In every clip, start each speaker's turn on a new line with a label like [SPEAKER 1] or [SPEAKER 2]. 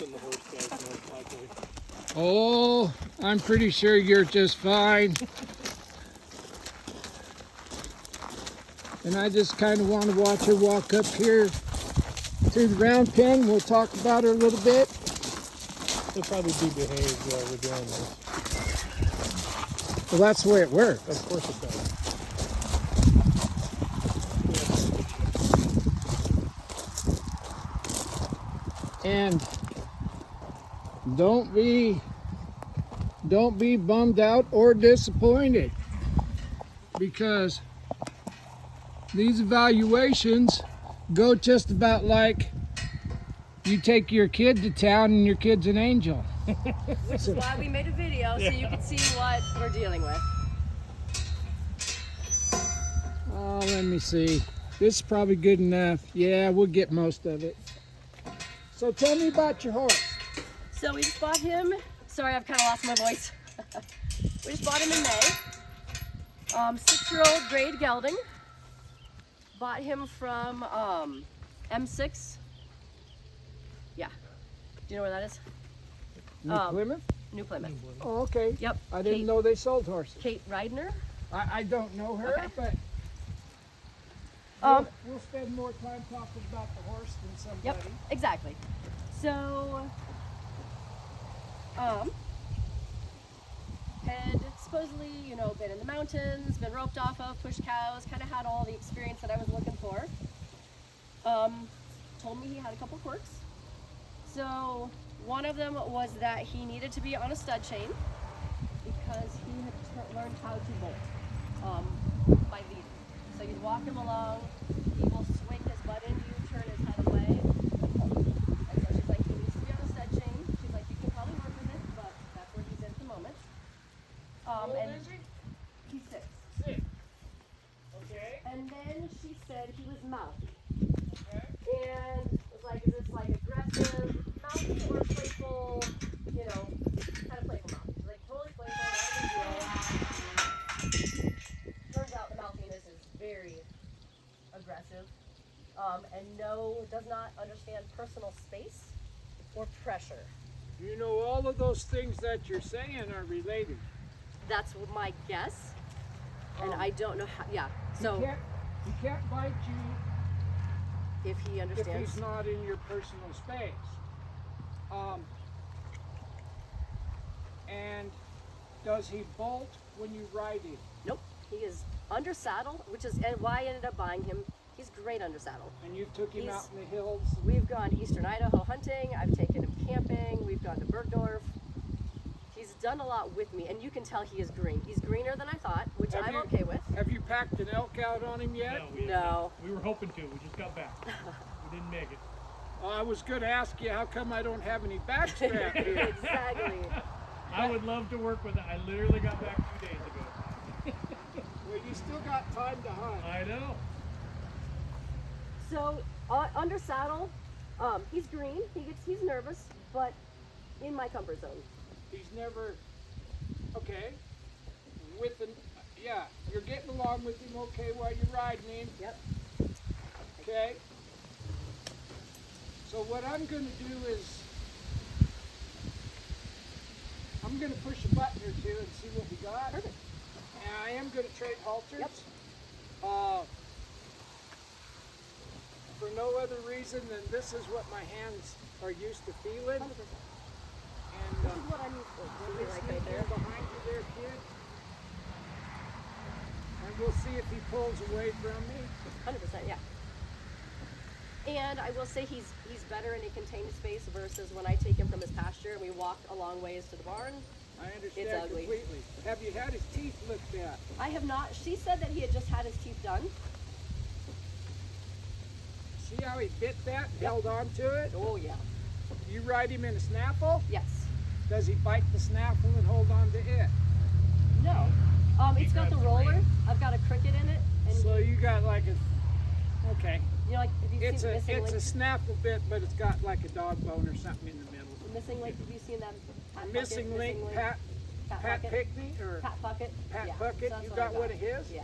[SPEAKER 1] than the horse does, most likely.
[SPEAKER 2] Oh, I'm pretty sure you're just fine. And I just kind of want to watch her walk up here to the round pen. We'll talk about her a little bit.
[SPEAKER 1] He'll probably be behaved while we're doing this.
[SPEAKER 2] Well, that's the way it works.
[SPEAKER 1] Of course it does.
[SPEAKER 2] And don't be bummed out or disappointed, because these evaluations go just about like you take your kid to town and your kid's an angel.
[SPEAKER 3] Which is why we made a video, so you can see what we're dealing with.
[SPEAKER 2] Oh, let me see. This is probably good enough. Yeah, we'll get most of it. So tell me about your horse.
[SPEAKER 3] So we just bought him. Sorry, I've kind of lost my voice. We just bought him in May. 6-year-old grade gelding. Bought him from M6. Yeah. Do you know where that is?
[SPEAKER 2] New Plymouth?
[SPEAKER 3] New Plymouth.
[SPEAKER 2] Oh, okay.
[SPEAKER 3] Yep.
[SPEAKER 2] I didn't
[SPEAKER 3] Kate-
[SPEAKER 2] know they sold horses.
[SPEAKER 3] Kate Reidner.
[SPEAKER 2] I don't know her,
[SPEAKER 3] Okay.
[SPEAKER 2] but we'll spend more time talking about the horse than somebody.
[SPEAKER 3] Yep, exactly. So, had supposedly, been in the mountains, been roped off of, pushed cows, kind of had all the experience that I was looking for. Told me he had a couple quirks. So, one of them was that he needed to be on a stud chain because he had learned how to bolt by leading. So you'd walk him along, he will swing his butt into you, turn his head away. And so she's like, he needs to be on a stud chain. She's like, you can probably work with it, but that's where he's at the moment.
[SPEAKER 2] How old
[SPEAKER 3] And
[SPEAKER 2] is he?
[SPEAKER 3] he's 6.
[SPEAKER 2] 6. Okay.
[SPEAKER 3] And then she said he was mouthy.
[SPEAKER 2] Okay.
[SPEAKER 3] And was like, is this like aggressive, mouthy, or playful, kind of playful mouthy? She's like, totally playful, not a big deal. Turns out the mouthiness is very aggressive, and does not understand personal space or pressure.
[SPEAKER 2] You know, all of those things that you're saying are related.
[SPEAKER 3] That's my guess, and I don't know how. Yeah, so
[SPEAKER 2] He can't bite you
[SPEAKER 3] if he
[SPEAKER 2] if
[SPEAKER 3] understands.
[SPEAKER 2] he's not in your personal space. And does he bolt when you ride him?
[SPEAKER 3] Nope, he is under saddle, which is and why I ended up buying him. He's great under saddle.
[SPEAKER 2] And you took him out in the hills?
[SPEAKER 3] We've gone eastern Idaho hunting. I've taken him camping. We've gone to Bergdorf. He's done a lot with me, and you can tell he is green. He's greener than I thought, which I'm okay with.
[SPEAKER 2] Have you packed an elk out on him yet?
[SPEAKER 3] No.
[SPEAKER 1] We were hoping to. We just got back. We didn't make it.
[SPEAKER 2] I was going to ask you, how come I don't have any backstrap here?
[SPEAKER 3] Exactly.
[SPEAKER 1] I would love to work with it. I literally got back 2 days ago.
[SPEAKER 2] Well, you still got time to hunt.
[SPEAKER 1] I know.
[SPEAKER 3] So under saddle, he's green. He's nervous, but in my comfort zone.
[SPEAKER 2] He's never, okay, yeah, you're getting along with him okay while you're riding him.
[SPEAKER 3] Yep.
[SPEAKER 2] Okay. So what I'm going to do is, I'm going to push a button or two and see what we got.
[SPEAKER 3] Perfect.
[SPEAKER 2] And I am going to trade halters.
[SPEAKER 3] Yep.
[SPEAKER 2] For no other reason than this is what my hands are used to feeling.
[SPEAKER 3] 100%.
[SPEAKER 2] And
[SPEAKER 3] This is what I'm used to.
[SPEAKER 2] so
[SPEAKER 3] Really
[SPEAKER 2] this
[SPEAKER 3] like
[SPEAKER 2] sneak
[SPEAKER 3] right
[SPEAKER 2] in
[SPEAKER 3] there.
[SPEAKER 2] behind you there, kid. And we'll see if he pulls away from me.
[SPEAKER 3] 100%, yeah. And I will say he's better in a contained space versus when I take him from his pasture and we walk a long ways to the barn.
[SPEAKER 2] I understand
[SPEAKER 3] It's ugly.
[SPEAKER 2] completely. Have you had his teeth looked at?
[SPEAKER 3] I have not. She said that he had just had his teeth done.
[SPEAKER 2] See how he bit that, held on to it?
[SPEAKER 3] Oh yeah.
[SPEAKER 2] You ride him in a snaffle?
[SPEAKER 3] Yes.
[SPEAKER 2] Does he bite the snaffle and hold on to it?
[SPEAKER 3] No. It's got the roller. I've got a cricket in it, and
[SPEAKER 2] So you got like a, okay.
[SPEAKER 3] like have you
[SPEAKER 2] It's
[SPEAKER 3] seen
[SPEAKER 2] a
[SPEAKER 3] missing
[SPEAKER 2] it's
[SPEAKER 3] link?
[SPEAKER 2] a snaffle bit, but it's got like a dog bone or something in the middle.
[SPEAKER 3] Missing link. Have you seen that? Pat
[SPEAKER 2] Missing
[SPEAKER 3] Puckett,
[SPEAKER 2] link, Pat
[SPEAKER 3] Puckett?
[SPEAKER 2] Pickney or
[SPEAKER 3] Pat Puckett.
[SPEAKER 2] Pat
[SPEAKER 3] Yeah,
[SPEAKER 2] Puckett.
[SPEAKER 3] so that's
[SPEAKER 2] You
[SPEAKER 3] what
[SPEAKER 2] got
[SPEAKER 3] I
[SPEAKER 2] one of his?
[SPEAKER 3] Yeah.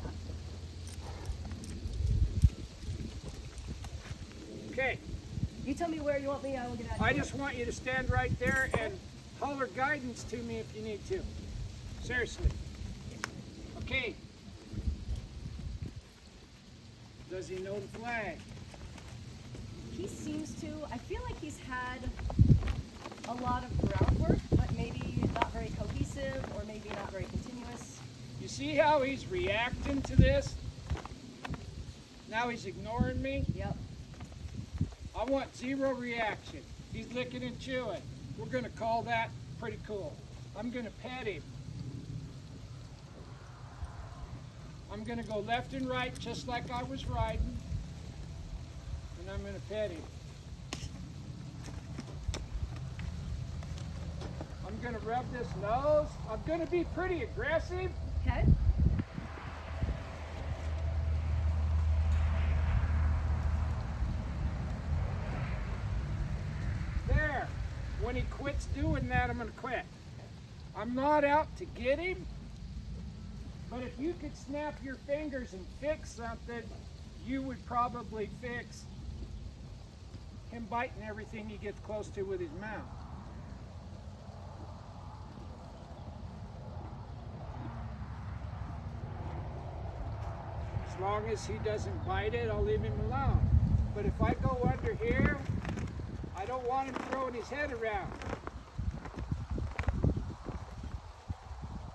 [SPEAKER 2] Okay.
[SPEAKER 3] You tell me where you want me, I will get out of
[SPEAKER 2] I
[SPEAKER 3] here.
[SPEAKER 2] just want you to stand right there and holler guidance to me if you need to. Seriously. Okay. Does he know the flag?
[SPEAKER 3] He seems to. I feel like he's had a lot of groundwork, but maybe not very cohesive or maybe not very continuous.
[SPEAKER 2] You see how he's reacting to this? Now he's ignoring me.
[SPEAKER 3] Yep.
[SPEAKER 2] I want zero reaction. He's licking and chewing. We're going to call that pretty cool. I'm going to pet him. I'm going to go left and right just like I was riding. And I'm going to pet him. I'm going to rub this nose. I'm going to be pretty aggressive.
[SPEAKER 3] Okay.
[SPEAKER 2] There. When he quits doing that, I'm going to quit. I'm not out to get him, but if you could snap your fingers and fix something, you would probably fix him biting everything he gets close to with his mouth. As long as he doesn't bite it, I'll leave him alone. But if I go under here, I don't want him throwing his head around.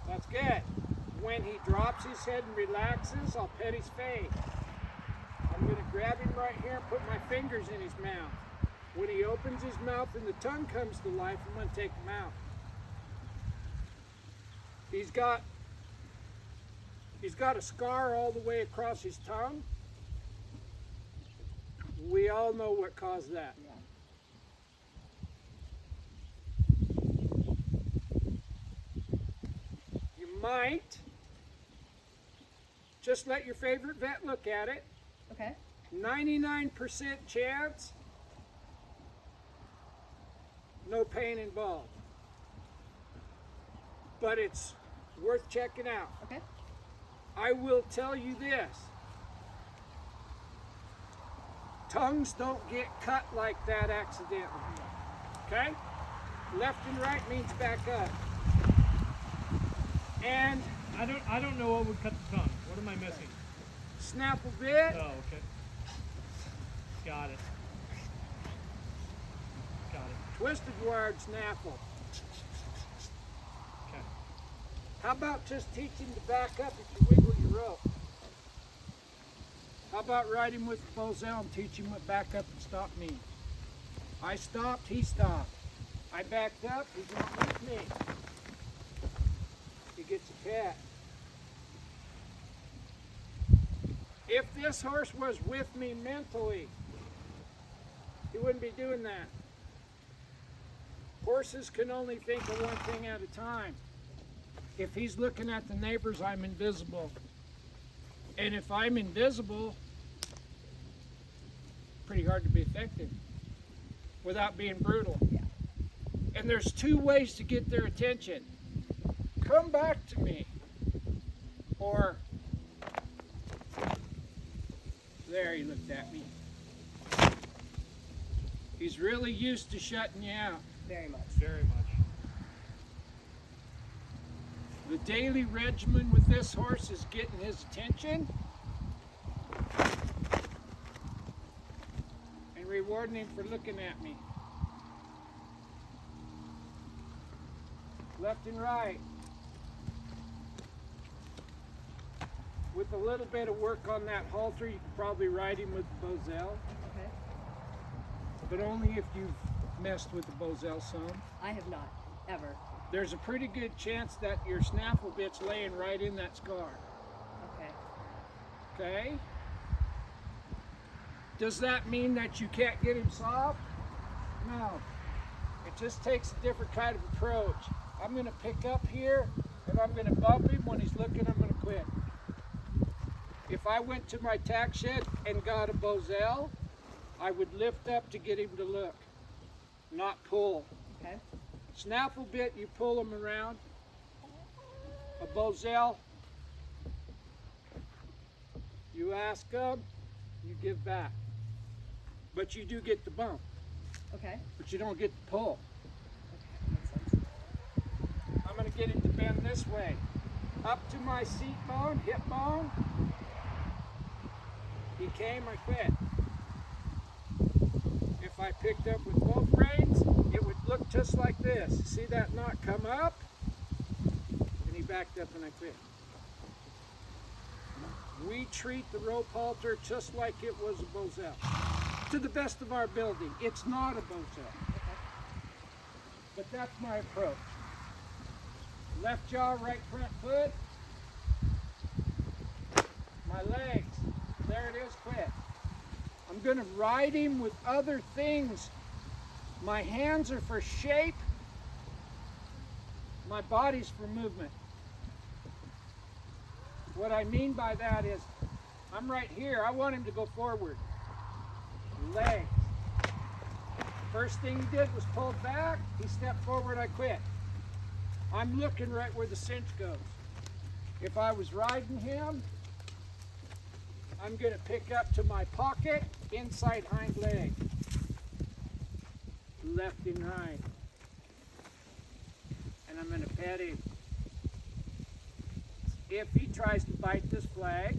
[SPEAKER 2] That's good. When he drops his head and relaxes, I'll pet his face. I'm going to grab him right here and put my fingers in his mouth. When he opens his mouth and the tongue comes to life, I'm going to take him out. He's got a scar all the way across his tongue. We all know what caused that.
[SPEAKER 3] Yeah.
[SPEAKER 2] You might just let your favorite vet look at it.
[SPEAKER 3] Okay.
[SPEAKER 2] 99% chance, no pain involved. But it's worth checking out.
[SPEAKER 3] Okay.
[SPEAKER 2] I will tell you this. Tongues don't get cut like that accidentally. Okay? Left and right means back up. And
[SPEAKER 1] I don't know what would cut the tongue. What am I missing?
[SPEAKER 2] snaffle bit.
[SPEAKER 1] Oh, okay. Got it. Got it.
[SPEAKER 2] Twisted wired snaffle.
[SPEAKER 1] Okay.
[SPEAKER 2] How about just teaching to back up if you wiggle your rope? How about riding with the Bozell and teach him what back up and stop means? I stopped, he stopped. I backed up, he's not with me. He gets a pet. If this horse was with me mentally, he wouldn't be doing that. Horses can only think of one thing at a time. If he's looking at the neighbors, I'm invisible. And if I'm invisible, pretty hard to be effective without being brutal.
[SPEAKER 3] Yeah.
[SPEAKER 2] And there's two ways to get their attention. Come back to me. Or, there, he looked at me. He's really used to shutting you out.
[SPEAKER 3] Very much.
[SPEAKER 1] Very much.
[SPEAKER 2] The daily regimen with this horse is getting his attention and rewarding him for looking at me. Left and right. With a little bit of work on that halter, you can probably ride him with the Bozell,
[SPEAKER 3] Okay.
[SPEAKER 2] but only if you've messed with the Bozell some.
[SPEAKER 3] I have not, ever.
[SPEAKER 2] There's a pretty good chance that your snaffle bit's laying right in that scar.
[SPEAKER 3] Okay.
[SPEAKER 2] Okay? Does that mean that you can't get him soft? No. It just takes a different kind of approach. I'm going to pick up here and I'm going to bump him. When he's looking, I'm going to quit. If I went to my tack shed and got a Bozell, I would lift up to get him to look, not pull.
[SPEAKER 3] Okay.
[SPEAKER 2] Snaffle bit, you pull them around. A Bozell, you ask them, you give back. But you do get the bump.
[SPEAKER 3] Okay.
[SPEAKER 2] but you don't get to pull.
[SPEAKER 3] Okay, makes sense.
[SPEAKER 2] I'm going to get it to bend this way. Up to my seat bone, hip bone. He came, I quit. If I picked up with both reins, it would look just like this. See that knot come up? And he backed up and I quit. We treat the rope halter just like it was a boselle. To the best of our ability, it's not a boselle.
[SPEAKER 3] Okay.
[SPEAKER 2] But that's my approach. Left jaw, right front foot. My legs. There it is, quit. I'm going to ride him with other things. My hands are for shape. My body's for movement. What I mean by that is, I'm right here. I want him to go forward. Legs. First thing he did was pull back. He stepped forward, I quit. I'm looking right where the cinch goes. If I was riding him, I'm going to pick up to my pocket, inside hind leg. Left and right. And I'm going to pet him. If he tries to bite this flag,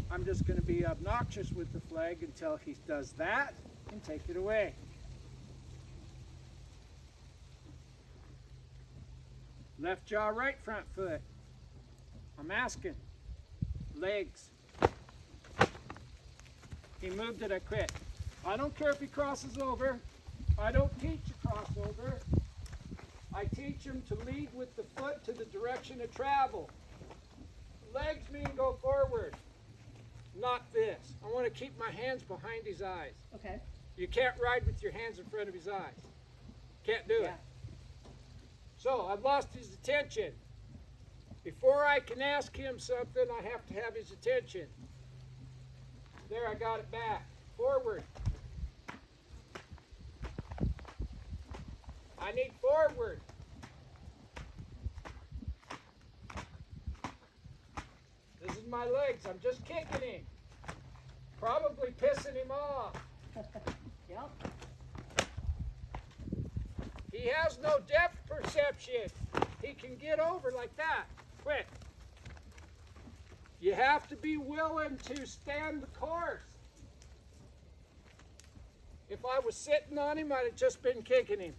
[SPEAKER 2] I'm just going to be obnoxious with the flag until he does that and take it away. Left jaw, right front foot. I'm asking. Legs. He moved it, I quit. I don't care if he crosses over. I don't teach a crossover. I teach him to lead with the foot to the direction of travel. Legs mean go forward, not this. I want to keep my hands behind his eyes.
[SPEAKER 3] Okay.
[SPEAKER 2] You can't ride with your hands in front of his eyes. Can't do it. So I've lost his attention. Before I can ask him something, I have to have his attention. There, I got it back. Forward. I need forward. This is my legs. I'm just kicking him. Probably pissing him off.
[SPEAKER 3] Yep.
[SPEAKER 2] He has no depth perception. He can get over like that. Quick. You have to be willing to stand the course. If I was sitting on him, I'd have just been kicking him.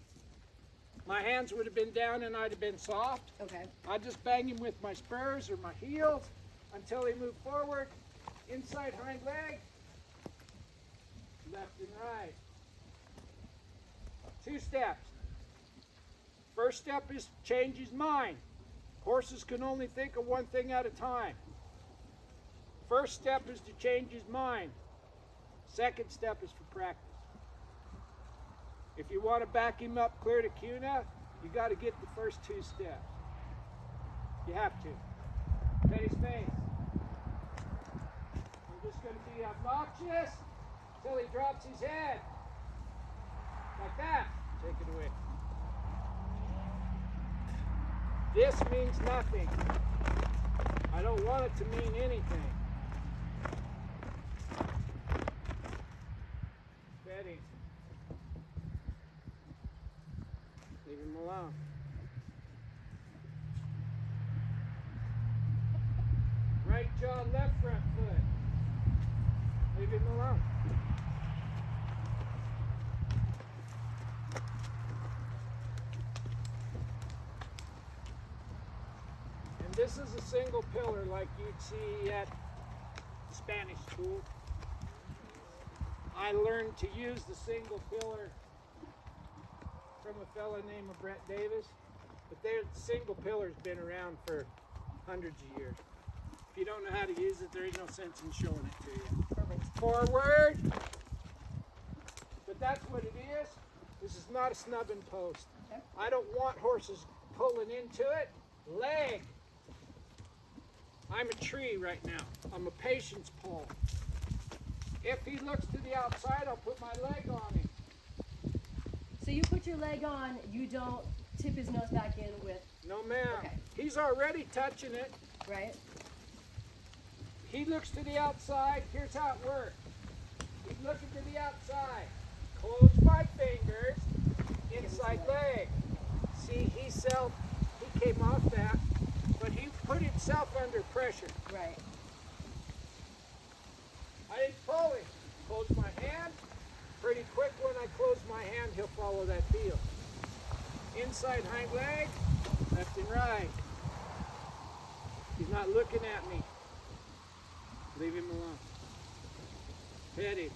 [SPEAKER 2] My hands would have been down and I'd have been soft.
[SPEAKER 3] Okay.
[SPEAKER 2] I'd just bang him with my spurs or my heels until he moved forward. Inside hind leg. Left and right. 2 steps. First step is change his mind. Horses can only think of one thing at a time. First step is to change his mind. Second step is for practice. If you want to back him up clear to Cuna, you got to get the first 2 steps. You have to. Pet his face. I'm just going to be obnoxious until he drops his head. Like that. Take it away. This means nothing. I don't want it to mean anything. Pet him. Leave him alone. Right jaw, left front foot. Leave him alone. And this is a single pillar like you'd see at Spanish school. I learned to use the single pillar from a fella named Brett Davis, but the single pillar's been around for hundreds of years. If you don't know how to use it, there ain't no sense in showing it to you.
[SPEAKER 3] Perfect.
[SPEAKER 2] Forward, but that's what it is. This is not a snubbing post.
[SPEAKER 3] Okay.
[SPEAKER 2] I don't want horses pulling into it. Leg. I'm a tree right now. I'm a patience pole. If he looks to the outside, I'll put my leg on him.
[SPEAKER 3] So you put your leg on, you don't tip his nose back in with,
[SPEAKER 2] No, ma'am.
[SPEAKER 3] Okay.
[SPEAKER 2] He's already touching it.
[SPEAKER 3] right?
[SPEAKER 2] He looks to the outside. Here's how it works. He's looking to the outside. Close my fingers, inside leg. See, he came off that, but he put himself under pressure.
[SPEAKER 3] Right.
[SPEAKER 2] I didn't pull him. Close my hand. Pretty quick when I close my hand, he'll follow that feel. Inside hind leg, left and right. He's not looking at me. Leave him alone. Pet him.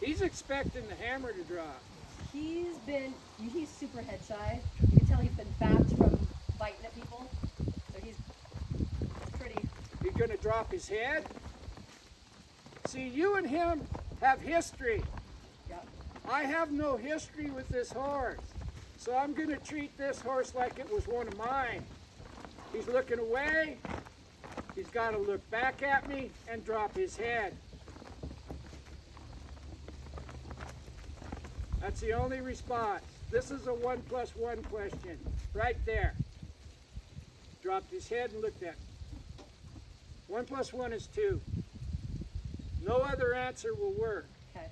[SPEAKER 2] He's expecting the hammer to drop.
[SPEAKER 3] He's super head shy. You can tell he's been backed from biting at people. So he's pretty.
[SPEAKER 2] He's gonna drop his head. See, you and him have history.
[SPEAKER 3] Yep.
[SPEAKER 2] I have no history with this horse. So I'm gonna treat this horse like it was one of mine. He's looking away. He's gotta look back at me and drop his head. That's the only response. This is a 1 + 1 question. Right there. Dropped his head and looked at me. 1 + 1 is 2. No other answer will work.
[SPEAKER 3] Okay.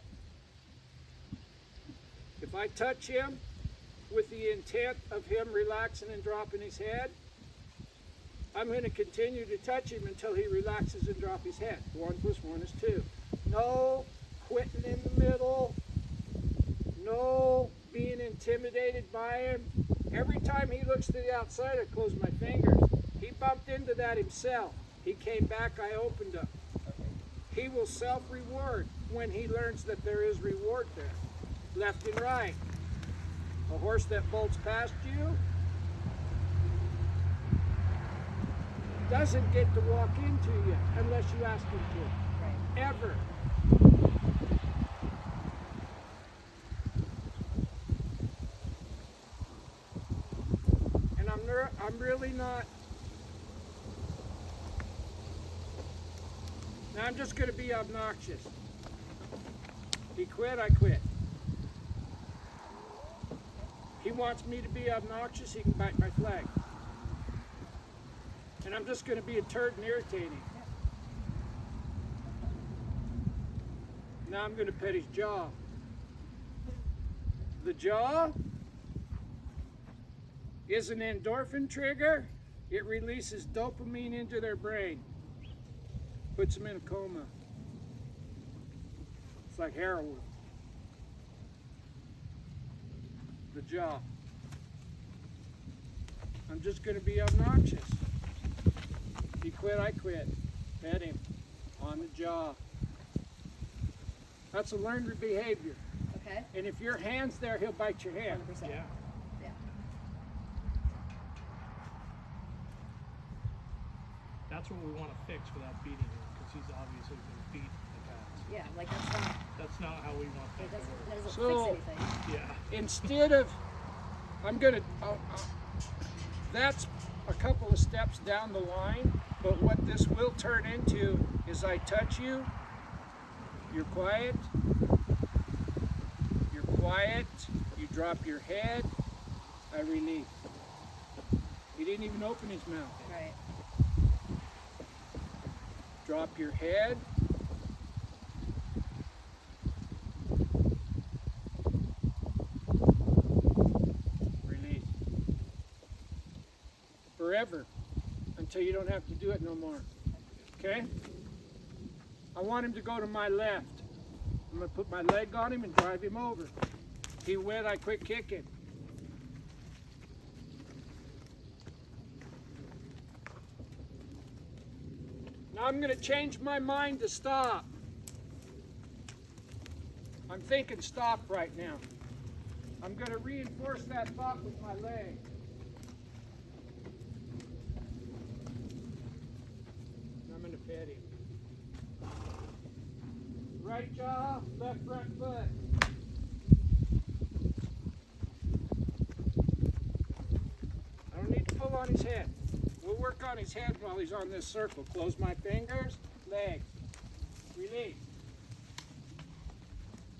[SPEAKER 2] If I touch him with the intent of him relaxing and dropping his head, I'm going to continue to touch him until he relaxes and drops his head. 1 + 1 is 2. No quitting in the middle. No being intimidated by him. Every time he looks to the outside, I close my fingers. He bumped into that himself. He came back, I opened up. He will self-reward when he learns that there is reward there. Left and right. A horse that bolts past you doesn't get to walk into you unless you ask him to.
[SPEAKER 3] Right.
[SPEAKER 2] Ever. And I'm really not. Now I'm just going to be obnoxious. He quit, I quit. He wants me to be obnoxious, he can bite my flag. And I'm just going to be a turd and irritating. Now I'm going to pet his jaw. The jaw is an endorphin trigger. It releases dopamine into their brain. Puts them in a coma. It's like heroin. The jaw. I'm just going to be obnoxious. He quit, I quit. Pet him on the jaw. That's a learned behavior.
[SPEAKER 3] Okay.
[SPEAKER 2] And if your hand's there, he'll bite your hand.
[SPEAKER 3] 100%.
[SPEAKER 1] Yeah.
[SPEAKER 3] Yeah.
[SPEAKER 1] That's what we want to fix without beating him, because he's obviously been beat in the past.
[SPEAKER 3] Yeah, like
[SPEAKER 1] That's not how we want
[SPEAKER 3] it
[SPEAKER 1] that to work.
[SPEAKER 3] doesn't
[SPEAKER 2] So-
[SPEAKER 3] fix anything.
[SPEAKER 1] Yeah.
[SPEAKER 2] Instead of, that's a couple of steps down the line, but what this will turn into is I touch you, you're quiet, you drop your head, I release. He didn't even open his mouth.
[SPEAKER 3] Right.
[SPEAKER 2] Drop your head. Release. Forever. Until you don't have to do it no more. Okay? I want him to go to my left. I'm going to put my leg on him and drive him over. He went, I quit kicking. Now I'm going to change my mind to stop. I'm thinking stop right now. I'm going to reinforce that thought with my leg. I'm going to pet him. Right jaw, left front foot. I don't need to pull on his head. We'll work on his head while he's on this circle. Close my fingers, legs, release.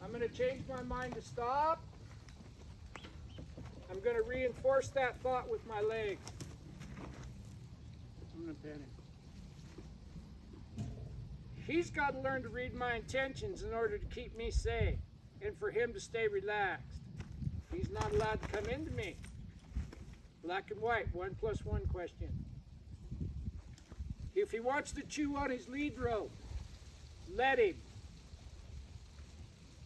[SPEAKER 2] I'm going to change my mind to stop. I'm going to reinforce that thought with my legs. I'm going to pet him. He's got to learn to read my intentions in order to keep me safe. and for him to stay relaxed. He's not allowed to come into me. Black and white, 1 + 1 question. If he wants to chew on his lead rope, let him.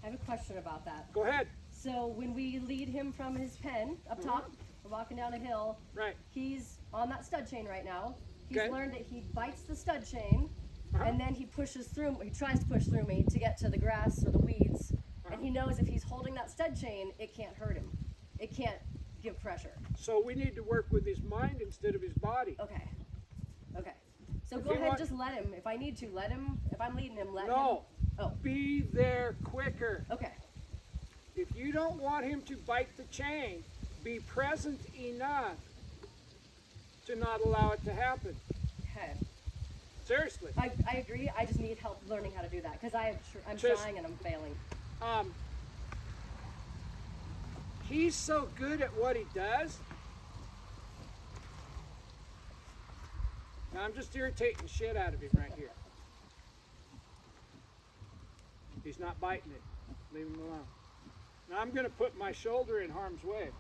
[SPEAKER 3] I have a question about that.
[SPEAKER 2] Go ahead.
[SPEAKER 3] So when we lead him from his pen up top, we're walking down a hill.
[SPEAKER 2] Right.
[SPEAKER 3] He's on that stud chain right now. He's
[SPEAKER 2] Okay.
[SPEAKER 3] learned that he bites the stud chain, and then he pushes through. He tries to push through me to get to the grass or the weeds, and he knows if he's holding that stud chain, it can't hurt him. It can't give pressure.
[SPEAKER 2] So we need to work with his mind instead of his body.
[SPEAKER 3] Okay. Okay. So
[SPEAKER 2] If
[SPEAKER 3] go
[SPEAKER 2] he
[SPEAKER 3] ahead,
[SPEAKER 2] want-
[SPEAKER 3] just let him. If I need to, let him. If I'm leading him, let him.
[SPEAKER 2] No.
[SPEAKER 3] Oh.
[SPEAKER 2] Be there quicker.
[SPEAKER 3] Okay.
[SPEAKER 2] If you don't want him to bite the chain, be present enough to not allow it to happen.
[SPEAKER 3] Okay.
[SPEAKER 2] Seriously.
[SPEAKER 3] I agree. I just need help learning how to do that because I'm
[SPEAKER 2] Just-
[SPEAKER 3] trying and I'm failing.
[SPEAKER 2] He's so good at what he does. Now I'm just irritating the shit out of him right here. He's not biting it. Leave him alone. Now I'm going to put my shoulder in harm's way.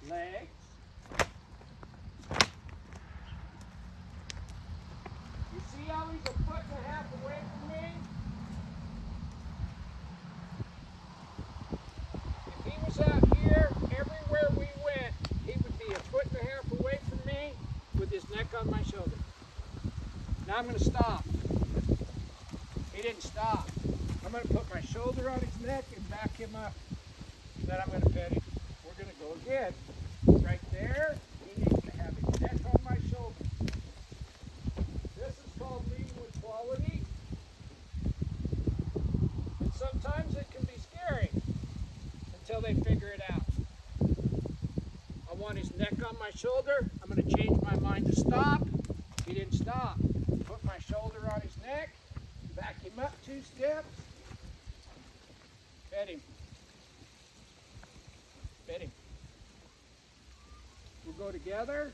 [SPEAKER 2] Legs. You see how he's 1.5 feet away from me? If he was out here, everywhere we went, he would be 1.5 feet away from me with his neck on my shoulder. Now I'm going to stop. He didn't stop. I'm going to put my shoulder on his neck and back him up. Then I'm going to pet him. We're going to go again. Right there, he needs to have his neck on my shoulder. This is called leading with quality. And sometimes it can be scary until they figure it out. I want his neck on my shoulder. I'm going to change my mind to stop. He didn't stop. Put my shoulder on his neck. Back him up 2 steps. Pet him. Pet him. We'll go together.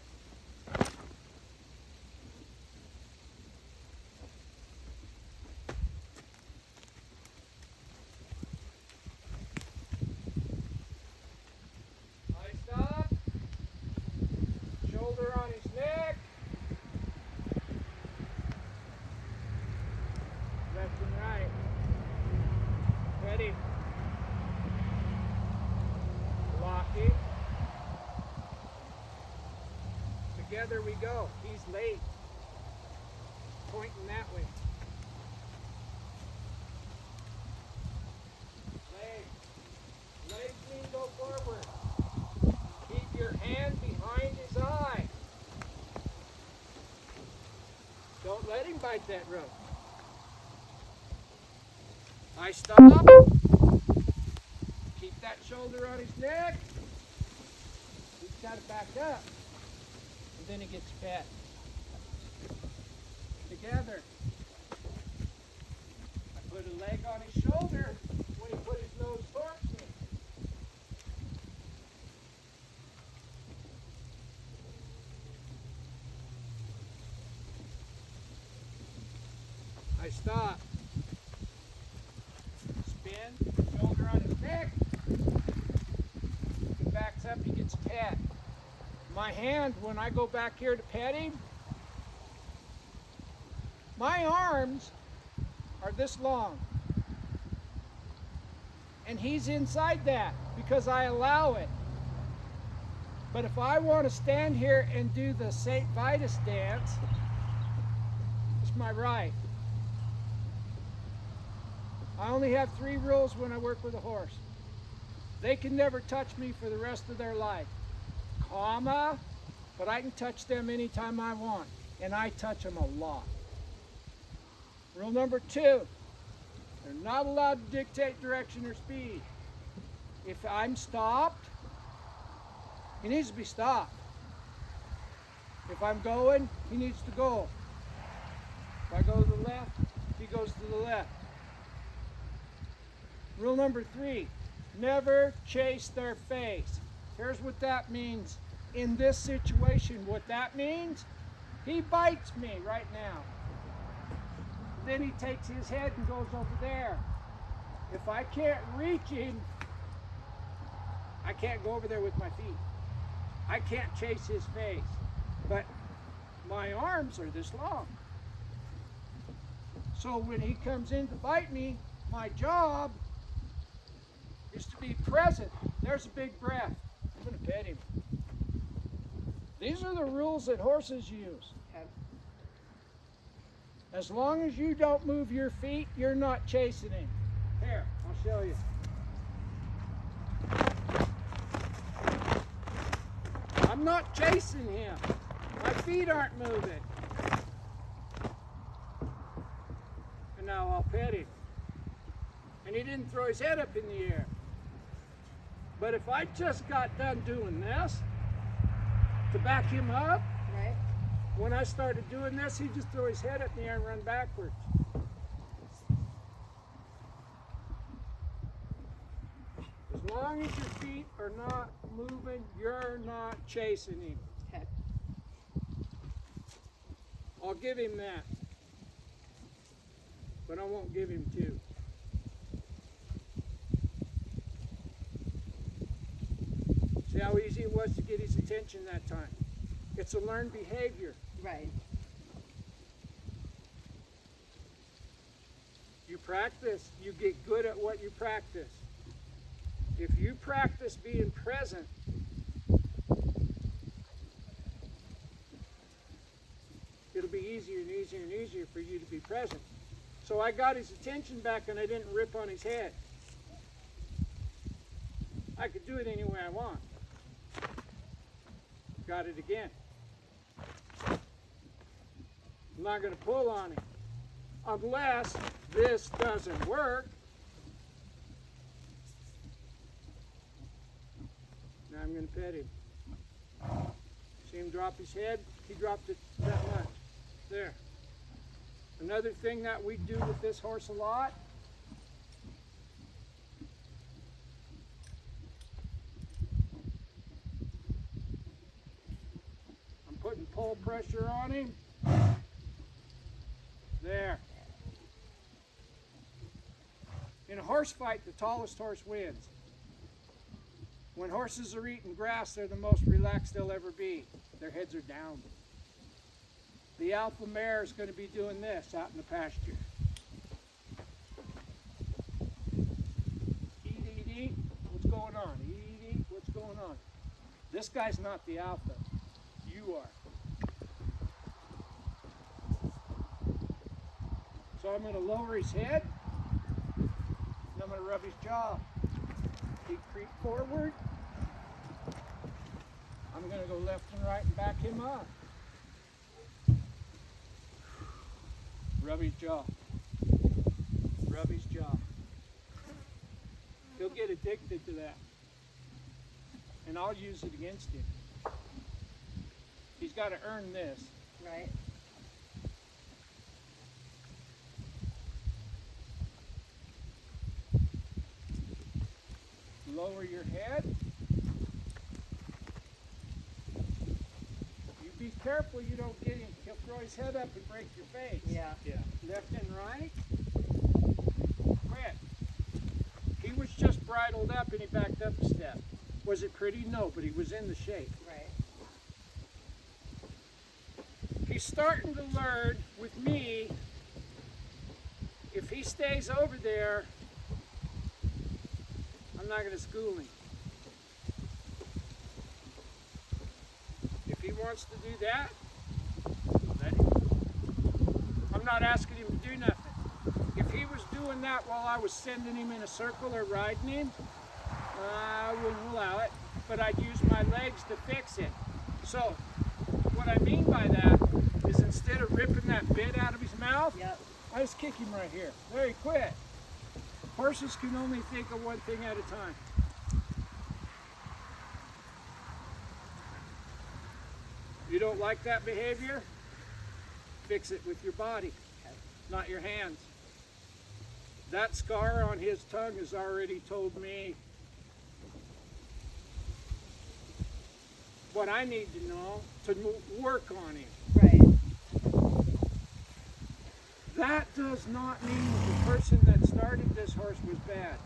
[SPEAKER 2] I stop. Shoulder on his neck. Left and right. Ready. Locking. Together we go. He's late. Pointing that way. Legs. Legs mean go forward. Keep your hand behind his eye. Don't let him bite that rope. I stop. Keep that shoulder on his neck. He's got to back up. And then he gets pet. Together. I put a leg on his shoulder when he put his nose towards me. I stop. Spin, shoulder on his neck. He backs up, he gets pet. My hand, when I go back here to pet him, my arms are this long. And he's inside that because I allow it. But if I want to stand here and do the St. Vitus dance, it's my right. I only have 3 rules when I work with a horse. They can never touch me for the rest of their life. Comma, but I can touch them anytime I want, and I touch them a lot. Rule number 2, they're not allowed to dictate direction or speed. If I'm stopped, he needs to be stopped. If I'm going, he needs to go. If I go to the left, he goes to the left. Rule number 3, never chase their face. Here's what that means in this situation. What that means, he bites me right now. then he takes his head and goes over there. If I can't reach him, I can't go over there with my feet. I can't chase his face. But my arms are this long. So when he comes in to bite me, my job is to be present. There's a big breath. I'm going to pet him. These are the rules that horses use.
[SPEAKER 3] Okay.
[SPEAKER 2] As long as you don't move your feet, you're not chasing him. Here, I'll show you. I'm not chasing him. My feet aren't moving. And now I'll pet him. And he didn't throw his head up in the air. But if I just got done doing this to back him up,
[SPEAKER 3] Right.
[SPEAKER 2] when I started doing this, he'd just throw his head up in the air and run backwards. As long as your feet are not moving, you're not chasing him.
[SPEAKER 3] Okay.
[SPEAKER 2] I'll give him that. But I won't give him two. See how easy it was to get his attention that time? It's a learned behavior.
[SPEAKER 3] Right.
[SPEAKER 2] You practice, you get good at what you practice. If you practice being present, it'll be easier and easier and easier for you to be present. So I got his attention back and I didn't rip on his head. I could do it any way I want. Got it again. I'm not going to pull on him unless this doesn't work. Now I'm going to pet him. See him drop his head? He dropped it that much. There. Another thing that we do with this horse a lot, I'm putting pull pressure on him. There. In a horse fight, the tallest horse wins. When horses are eating grass, they're the most relaxed they'll ever be. Their heads are down. The alpha mare is going to be doing this out in the pasture. Eat, eat, eat. What's going on? Eat, eat, eat. What's going on? This guy's not the alpha. You are. So I'm going to lower his head. And I'm going to rub his jaw. He creep forward. I'm going to go left and right and back him up. Rub his jaw. Rub his jaw. He'll get addicted to that. And I'll use it against him. He's got to earn this.
[SPEAKER 3] Right.
[SPEAKER 2] Lower your head. You be careful you don't get him. He'll throw his head up and break your face.
[SPEAKER 3] Yeah.
[SPEAKER 1] Yeah.
[SPEAKER 2] Left and right. Quit. He was just bridled up and he backed up a step. Was it pretty? No, but he was in the shape.
[SPEAKER 3] Right.
[SPEAKER 2] He's starting to learn with me. If he stays over there, I'm not going to school him. If he wants to do that, let him. I'm not asking him to do nothing. If he was doing that while I was sending him in a circle or riding him, I wouldn't allow it, but I'd use my legs to fix it. So, what I mean by that is instead of ripping that bit out of his mouth,
[SPEAKER 3] Yep.
[SPEAKER 2] I just kick him right here. There, he quit. Horses can only think of one thing at a time. You don't like that behavior? Fix it with your body, not your hands. That scar on his tongue has already told me what I need to know to work on him.
[SPEAKER 3] Right.
[SPEAKER 2] that does not mean the person that started this horse was bad.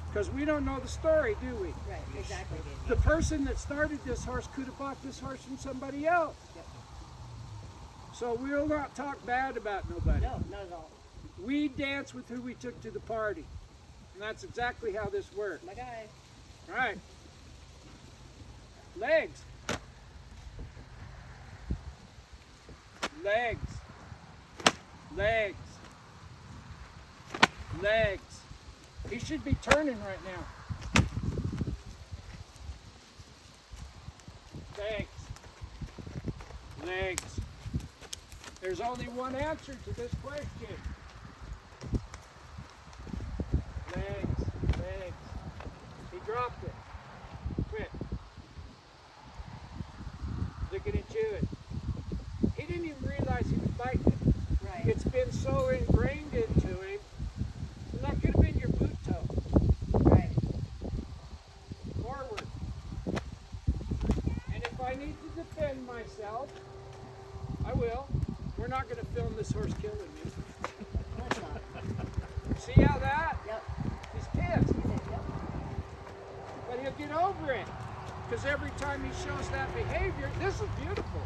[SPEAKER 2] Because we don't know the story, do we?
[SPEAKER 3] Right, exactly.
[SPEAKER 2] The person that started this horse could have bought this horse from somebody else.
[SPEAKER 3] Yep.
[SPEAKER 2] So we'll not talk bad about nobody.
[SPEAKER 3] No, not at all.
[SPEAKER 2] We dance with who we took to the party. And that's exactly how this works.
[SPEAKER 3] My guy.
[SPEAKER 2] All right. Legs. Legs. Legs. Legs. He should be turning right now. Legs. Legs. There's only one answer to this question. Legs. Legs. He dropped it. Quit. Looking at you. He didn't even realize he was biting it.
[SPEAKER 3] Right.
[SPEAKER 2] It's been so ingrained into him. And that could have been your boot toe.
[SPEAKER 3] Right.
[SPEAKER 2] Forward. And if I need to defend myself, I will. We're not going to film this horse killing you.
[SPEAKER 3] Of course not.
[SPEAKER 2] See how that?
[SPEAKER 3] Yep.
[SPEAKER 2] He's pissed.
[SPEAKER 3] Yep.
[SPEAKER 2] But he'll get over it. Because every time he shows that behavior, this is beautiful.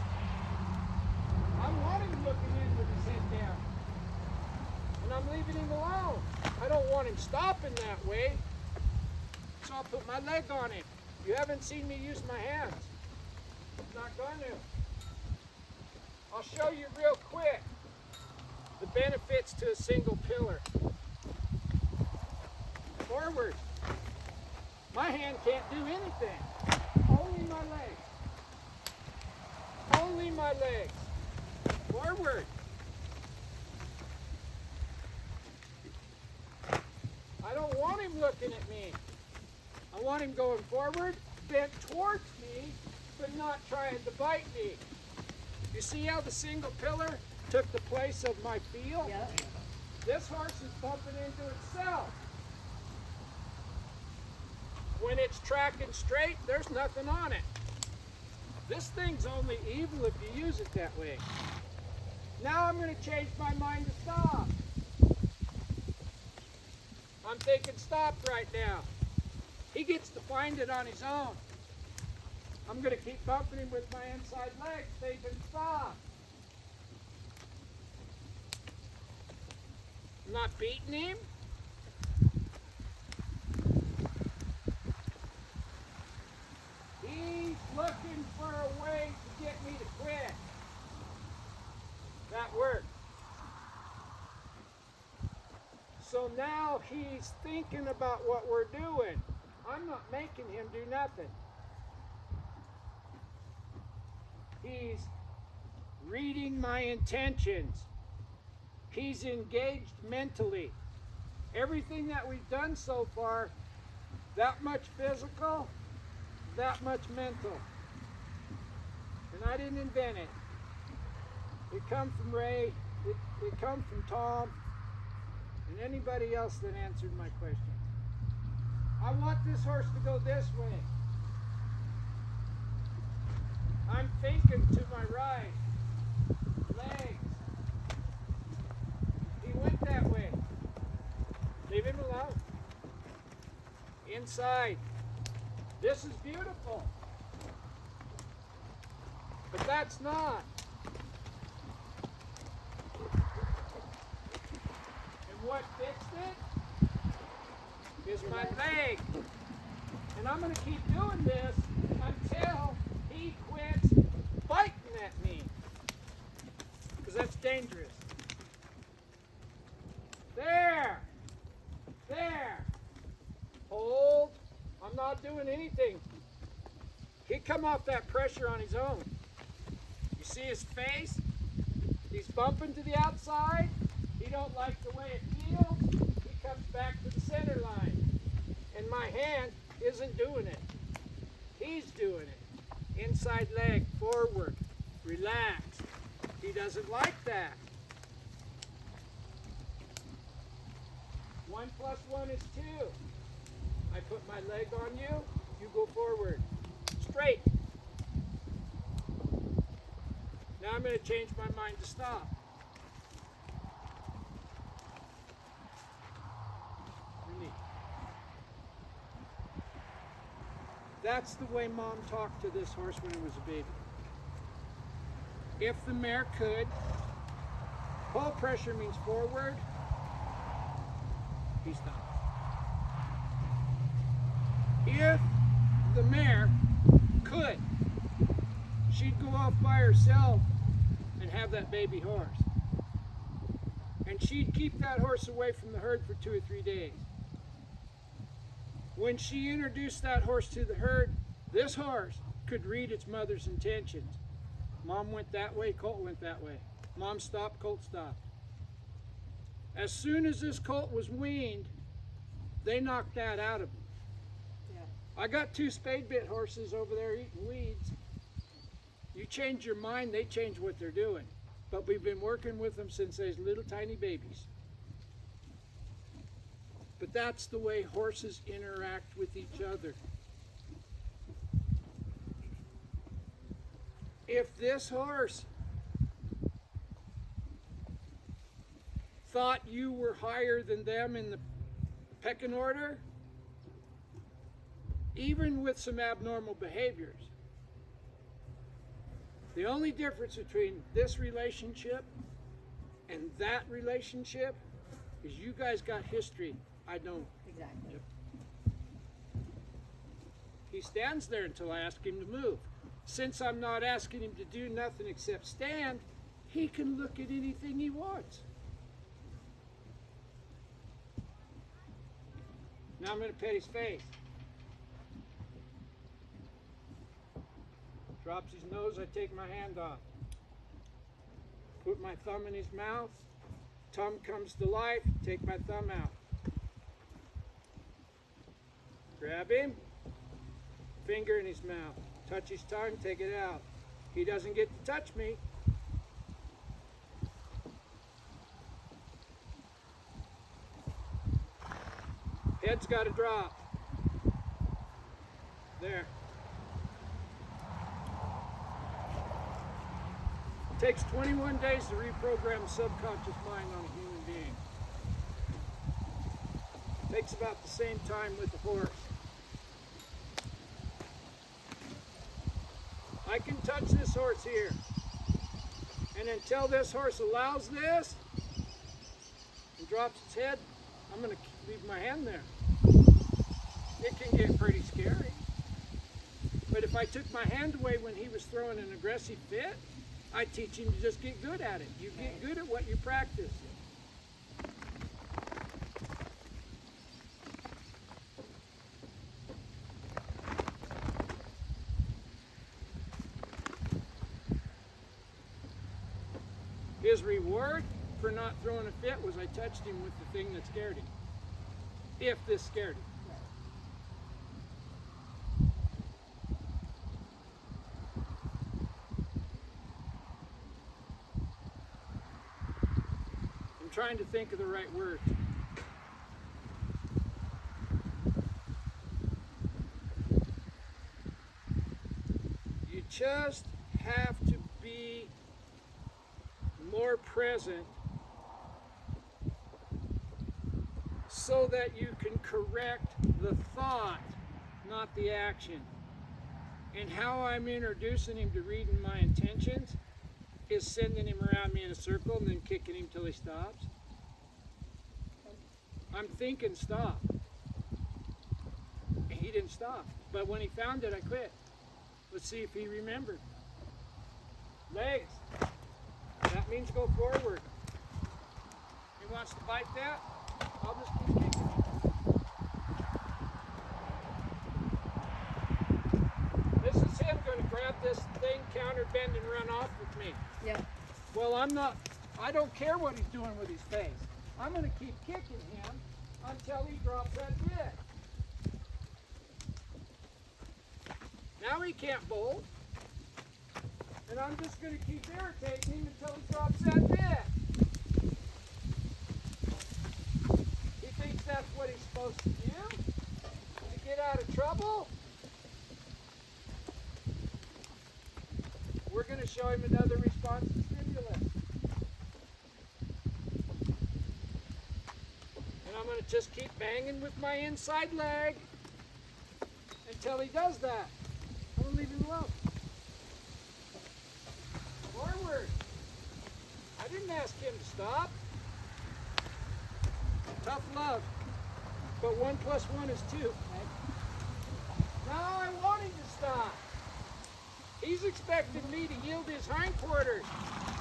[SPEAKER 2] I want him looking in with his head down. And I'm leaving him alone. I don't want him stopping that way. So I'll put my leg on him. You haven't seen me use my hands. I'm not going to. I'll show you real quick the benefits to a single pillar. Forward. My hand can't do anything. Only my legs. Only my legs. Forward. I don't want him looking at me. I want him going forward, bent towards me, but not trying to bite me. You see how the single pillar took the place of my feel?
[SPEAKER 3] Yep.
[SPEAKER 2] This horse is bumping into itself. When it's tracking straight, there's nothing on it. This thing's only evil if you use it that way. Now I'm going to change my mind to stop. I'm thinking stop right now. He gets to find it on his own. I'm going to keep bumping him with my inside leg, thinking stop. I'm not beating him. He's looking for a way to get me to quit. That worked. So now he's thinking about what we're doing. I'm not making him do nothing. He's reading my intentions. He's engaged mentally. Everything that we've done so far, that much physical, that much mental. And I didn't invent it. It come from Ray, it come from Tom, and anybody else that answered my question. I want this horse to go this way. I'm thinking to my right. Legs. He went that way. Leave him alone. Inside. This is beautiful. But that's not. And what fixed it is my leg. And I'm going to keep doing this until he quits biting at me. Because that's dangerous. There. There. Hold. I'm not doing anything. He come off that pressure on his own. You see his face? He's bumping to the outside. He don't like the way it feels. He comes back to the center line. And my hand isn't doing it. He's doing it. Inside leg, forward, relax. He doesn't like that. 1 + 1 is 2. I put my leg on you, you go forward. Straight. Now I'm going to change my mind to stop. That's the way Mom talked to this horse when it was a baby. If the mare could, pull pressure means forward, he stopped. If the mare could, she'd go off by herself and have that baby horse. And she'd keep that horse away from the herd for 2 or 3 days. When she introduced that horse to the herd, this horse could read its mother's intentions. Mom went that way, Colt went that way. Mom stopped, Colt stopped. As soon as this colt was weaned, they knocked that out of him. I got 2 spade bit horses over there eating weeds. You change your mind, they change what they're doing. But we've been working with them since they're little tiny babies. But that's the way horses interact with each other. If this horse thought you were higher than them in the pecking order, even with some abnormal behaviors, the only difference between this relationship and that relationship is you guys got history. I don't.
[SPEAKER 3] Exactly.
[SPEAKER 2] He stands there until I ask him to move. Since I'm not asking him to do nothing except stand, he can look at anything he wants. Now I'm going to pet his face. Drops his nose, I take my hand off. Put my thumb in his mouth. Tongue comes to life, take my thumb out. Grab him, finger in his mouth. Touch his tongue, take it out. He doesn't get to touch me. Head's got to drop. There. It takes 21 days to reprogram the subconscious mind on a human being. It takes about the same time with the horse. I can touch this horse here. And until this horse allows this and drops its head, I'm going to leave my hand there. It can get pretty scary. But if I took my hand away when he was throwing an aggressive fit, I teach him to just get good at it. You get good at what you practice. His reward for not throwing a fit was I touched him with the thing that scared him. If this scared him. I'm trying to think of the right words. You just have to be more present so that you can correct the thought, not the action. And how I'm introducing him to reading my intentions is sending him around me in a circle and then kicking him till he stops. I'm thinking stop. And he didn't stop. But when he found it, I quit. Let's see if he remembered. Legs. That means go forward. He wants to bite that, I'll just keep kicking him. This is him going to grab this thing, counter bend, and run off with me.
[SPEAKER 3] Yeah.
[SPEAKER 2] Well, I don't care what he's doing with his face. I'm going to keep kicking him until he drops that bit. Now he can't bolt. And I'm just going to keep irritating him until he drops that bit. He thinks that's what he's supposed to do to get out of trouble. We're going to show him another response to stimulus. And I'm going to just keep banging with my inside leg until he does that. I'm gonna leave him alone. Forward. I didn't ask him to stop. Tough love. But 1 + 1 is 2. Now I want him to stop. He's expecting me to yield his hindquarters.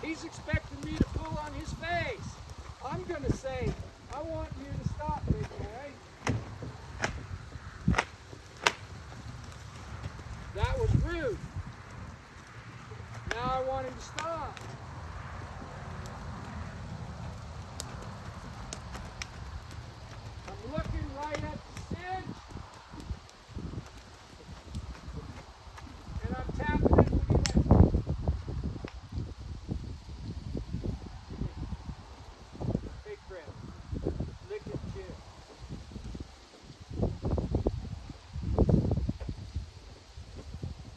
[SPEAKER 2] He's expecting me to pull on his face. I'm going to say, I want you to stop, big boy. That was rude. Now I want him to stop. I'm looking right at the cinch. And I'm tapping it. Big breath. Lick his chin.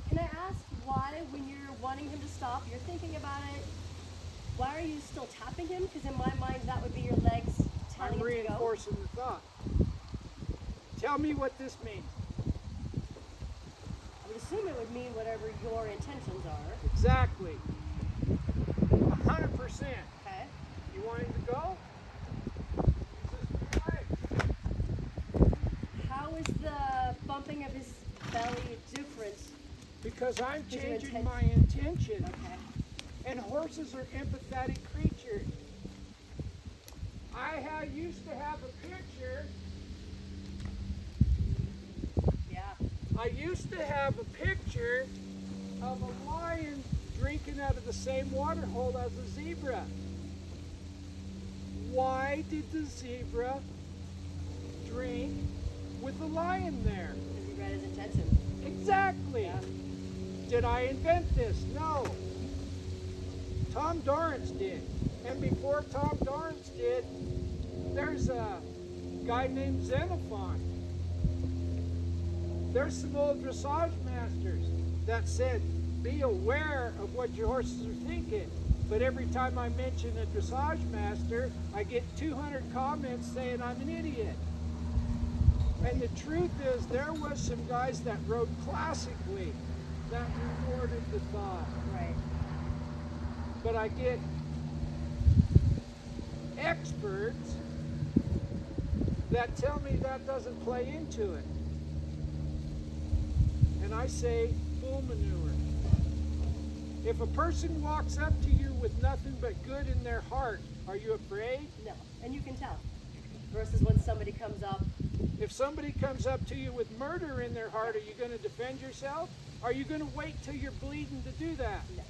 [SPEAKER 3] Can I ask why, when you're wanting him to stop, you're thinking about it, why are you still tapping him? Because in my mind, that would be your legs telling
[SPEAKER 2] I'm
[SPEAKER 3] him to go.
[SPEAKER 2] reinforcing the thought. Tell me what this means.
[SPEAKER 3] I would assume it would mean whatever your intentions are.
[SPEAKER 2] Exactly. 100%.
[SPEAKER 3] Okay.
[SPEAKER 2] You want him to go?
[SPEAKER 3] How is the bumping of his belly different?
[SPEAKER 2] Because I'm
[SPEAKER 3] Is your
[SPEAKER 2] changing
[SPEAKER 3] intent-
[SPEAKER 2] my intention.
[SPEAKER 3] Okay.
[SPEAKER 2] And horses are empathetic creatures. I used to have a picture.
[SPEAKER 3] Yeah.
[SPEAKER 2] I used to have a picture of a lion drinking out of the same water hole as a zebra. Why did the zebra drink with the lion there?
[SPEAKER 3] Because he read his intention.
[SPEAKER 2] Exactly.
[SPEAKER 3] Yeah.
[SPEAKER 2] Did I invent this? No. Tom Dorrance did. And before Tom Dorrance did, there's a guy named Xenophon. There's some old dressage masters that said, be aware of what your horses are thinking. But every time I mention a dressage master, I get 200 comments saying I'm an idiot. And the truth is, there was some guys that rode classically that rewarded the thought.
[SPEAKER 3] Right.
[SPEAKER 2] But I get experts that tell me that doesn't play into it. And I say, bull manure. If a person walks up to you with nothing but good in their heart, are you afraid?
[SPEAKER 3] No. And you can tell. Versus when somebody comes up.
[SPEAKER 2] If somebody comes up to you with murder in their heart, are you going to defend yourself? Are you going to wait till you're bleeding to do that?
[SPEAKER 3] No.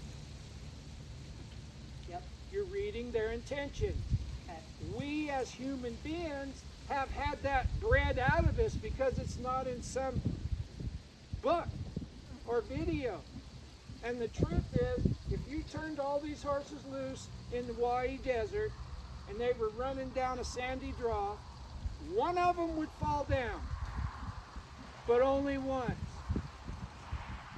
[SPEAKER 3] Yep.
[SPEAKER 2] You're reading their intentions.
[SPEAKER 3] Okay.
[SPEAKER 2] We as human beings have had that bred out of us because it's not in some book or video. And the truth is, if you turned all these horses loose in the Hawaii desert and they were running down a sandy draw, one of them would fall down, but only once.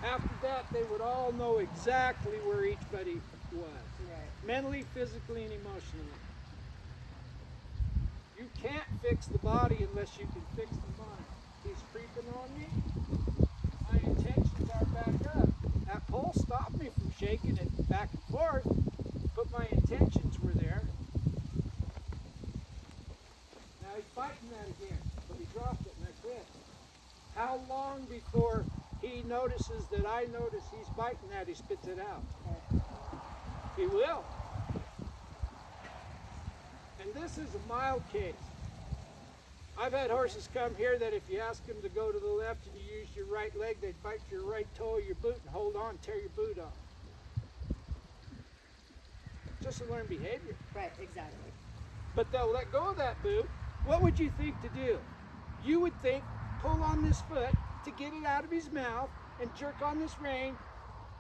[SPEAKER 2] After that, they would all know exactly where each buddy was,
[SPEAKER 3] Right.
[SPEAKER 2] mentally, physically, and emotionally. You can't fix the body unless you can fix the mind. He's creeping on me. My intentions are back up. That pole stopped me from shaking it back and forth, but my intentions were there. Now he's biting that again, but he dropped it and I quit. How long before he notices that I notice he's biting that, he spits it out?
[SPEAKER 3] Okay.
[SPEAKER 2] He will. And this is a mild case. I've had horses come here that if you ask them to go to the left and you use your right leg, they'd bite your right toe of your boot and hold on and tear your boot off. Just a learned behavior.
[SPEAKER 3] Right, exactly.
[SPEAKER 2] But they'll let go of that boot. What would you think to do? You would think, pull on this foot to get it out of his mouth and jerk on this rein.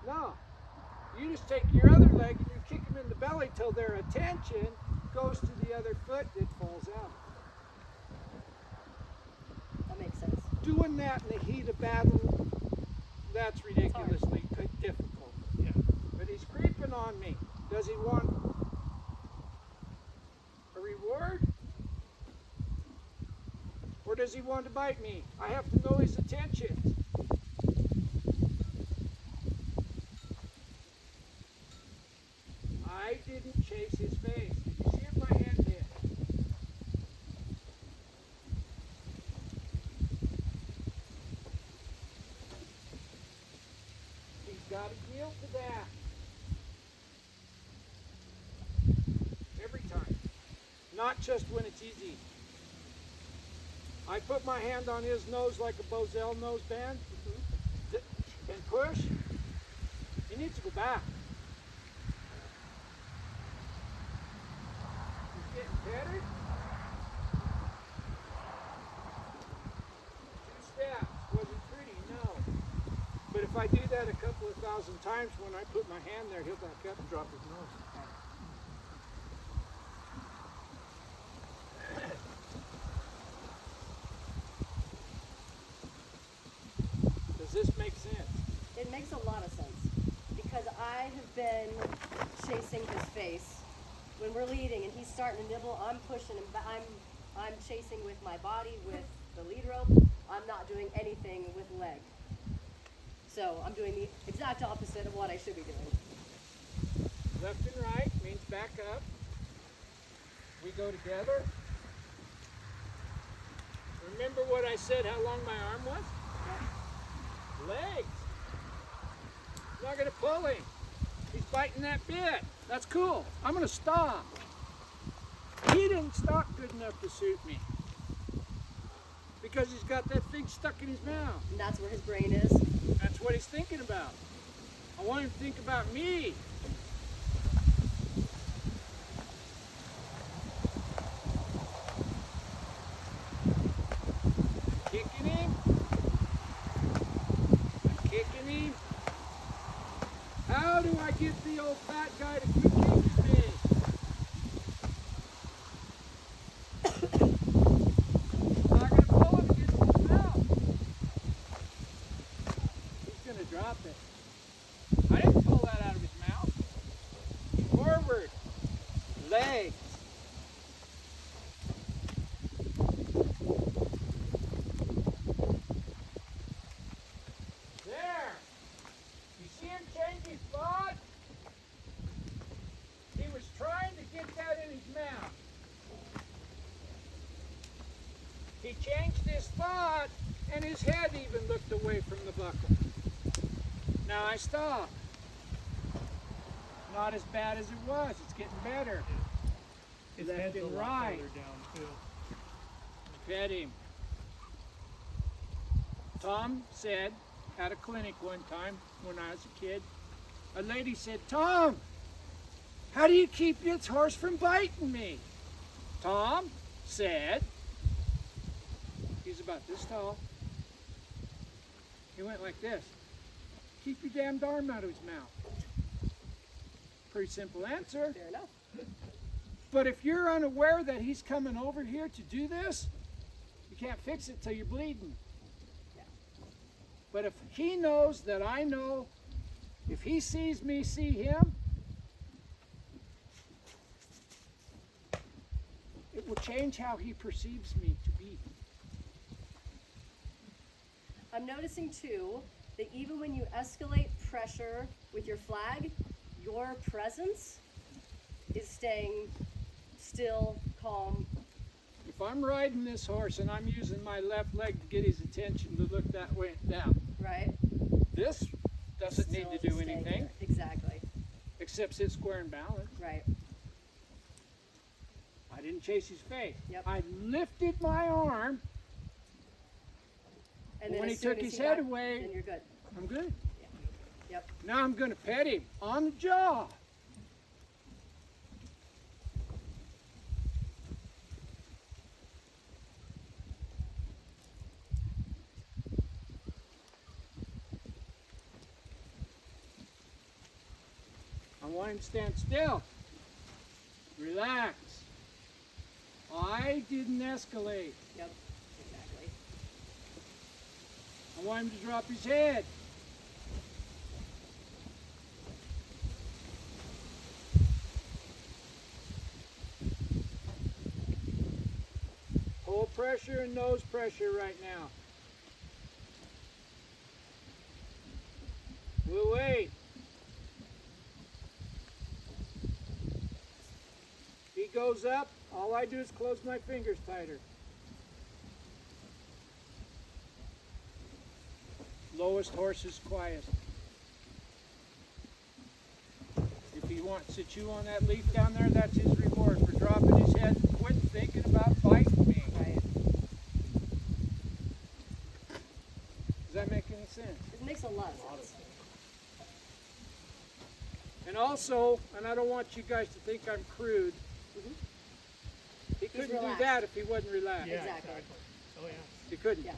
[SPEAKER 2] No. You just take your other leg and you kick him in the belly till their attention goes to the other foot and it falls out.
[SPEAKER 3] That makes sense.
[SPEAKER 2] Doing that in the heat of battle, that's ridiculously difficult.
[SPEAKER 1] Yeah.
[SPEAKER 2] But he's creeping on me. Does he want a reward? Or does he want to bite me? I have to know his intentions. chase his face. Did you see if my hand did? He's got to yield to that. Every time. Not just when it's easy. I put my hand on his nose like a Bozell nose band and push. He needs to go back. He's getting better. 2 steps. Wasn't pretty, no. But if I do that a couple of thousand times, when I put my hand there, he'll back up and drop his nose. Does this make sense?
[SPEAKER 3] It makes a lot of sense because I have been chasing his face when we're leading and he's starting to nibble. I'm pushing him, but I'm chasing with my body with the lead rope. I'm not doing anything with leg. So I'm doing the exact opposite of what I should be doing.
[SPEAKER 2] Left and right means back up. We go together. Remember what I said, how long my arm was? Legs. I'm not going to pull him. He's biting that bit. That's cool. I'm going to stop. He didn't stop good enough to suit me because he's got that thing stuck in his mouth.
[SPEAKER 3] And that's where his brain is.
[SPEAKER 2] That's what he's thinking about. I want him to think about me. Kicking him. I'm kicking him. How do I get the old fat guy to quit kicking me? I'm not going to pull him against his mouth. He's going to drop it. I didn't pull that out of his mouth. Forward. Legs. There. You see him change his spot? He was trying to get that in his mouth. He changed his spot and his head even looked away from the buckle. Now I stop. Not as bad as it was. It's getting better.
[SPEAKER 1] His
[SPEAKER 2] Left
[SPEAKER 1] head's a
[SPEAKER 2] and
[SPEAKER 1] lot
[SPEAKER 2] right.
[SPEAKER 1] farther down too.
[SPEAKER 2] Pet him. Tom said at a clinic one time when I was a kid, a lady said, "Tom, how do you keep this horse from biting me?" Tom said, he's about this tall. He went like this. Keep your damned arm out of his mouth. Pretty simple answer.
[SPEAKER 3] Fair enough.
[SPEAKER 2] But if you're unaware that he's coming over here to do this, you can't fix it till you're bleeding.
[SPEAKER 3] Yeah.
[SPEAKER 2] But if he knows that I know, if he sees me see him, it will change how he perceives me to be.
[SPEAKER 3] I'm noticing too that even when you escalate pressure with your flag, your presence is staying still, calm.
[SPEAKER 2] If I'm riding this horse and I'm using my left leg to get his attention to look that way and down,
[SPEAKER 3] Right?
[SPEAKER 2] this doesn't need
[SPEAKER 3] Still
[SPEAKER 2] to do
[SPEAKER 3] staying
[SPEAKER 2] anything
[SPEAKER 3] there. Exactly.
[SPEAKER 2] except sit square and balance.
[SPEAKER 3] Right.
[SPEAKER 2] I didn't chase his face.
[SPEAKER 3] Yep.
[SPEAKER 2] I lifted my arm.
[SPEAKER 3] And then
[SPEAKER 2] When
[SPEAKER 3] as
[SPEAKER 2] he
[SPEAKER 3] soon
[SPEAKER 2] took
[SPEAKER 3] as
[SPEAKER 2] his head
[SPEAKER 3] got-
[SPEAKER 2] away-
[SPEAKER 3] then you're good.
[SPEAKER 2] I'm good.
[SPEAKER 3] Yep.
[SPEAKER 2] Now I'm going to pet him on the jaw. I want him to stand still. Relax. I didn't escalate.
[SPEAKER 3] Yep. Exactly.
[SPEAKER 2] I want him to drop his head. Hold pressure and nose pressure right now. We'll wait. He goes up, all I do is close my fingers tighter. Lowest horse is quietest. If he wants to chew on that leaf down there, that's his reward for dropping his head and quit thinking about biting me.
[SPEAKER 3] Right.
[SPEAKER 2] Does that make any sense?
[SPEAKER 3] It makes a lot of sense.
[SPEAKER 2] And also, and I don't want you guys to think I'm crude, he couldn't do
[SPEAKER 3] relaxed.
[SPEAKER 2] that if he wasn't relaxed.
[SPEAKER 1] Yeah,
[SPEAKER 3] Exactly.
[SPEAKER 1] Oh, yeah.
[SPEAKER 2] He couldn't.
[SPEAKER 3] Yeah.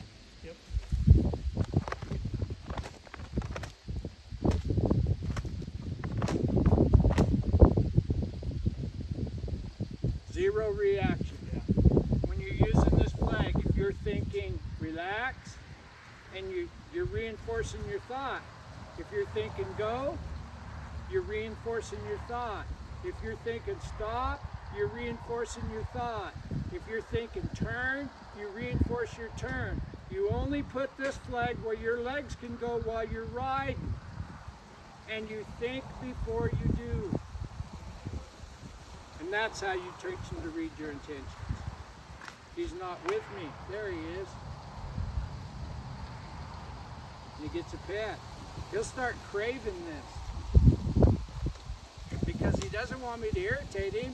[SPEAKER 1] Yep.
[SPEAKER 2] Zero reaction.
[SPEAKER 1] Yeah.
[SPEAKER 2] When you're using this flag, if you're thinking relax, and you're reinforcing your thought. If you're thinking go, you're reinforcing your thought. If you're thinking stop, you're reinforcing your thought. If you're thinking turn, you reinforce your turn. You only put this flag where your legs can go while you're riding. And you think before you do. And that's how you teach him to read your intentions. He's not with me. There he is. And he gets a pet. He'll start craving this. Because he doesn't want me to irritate him.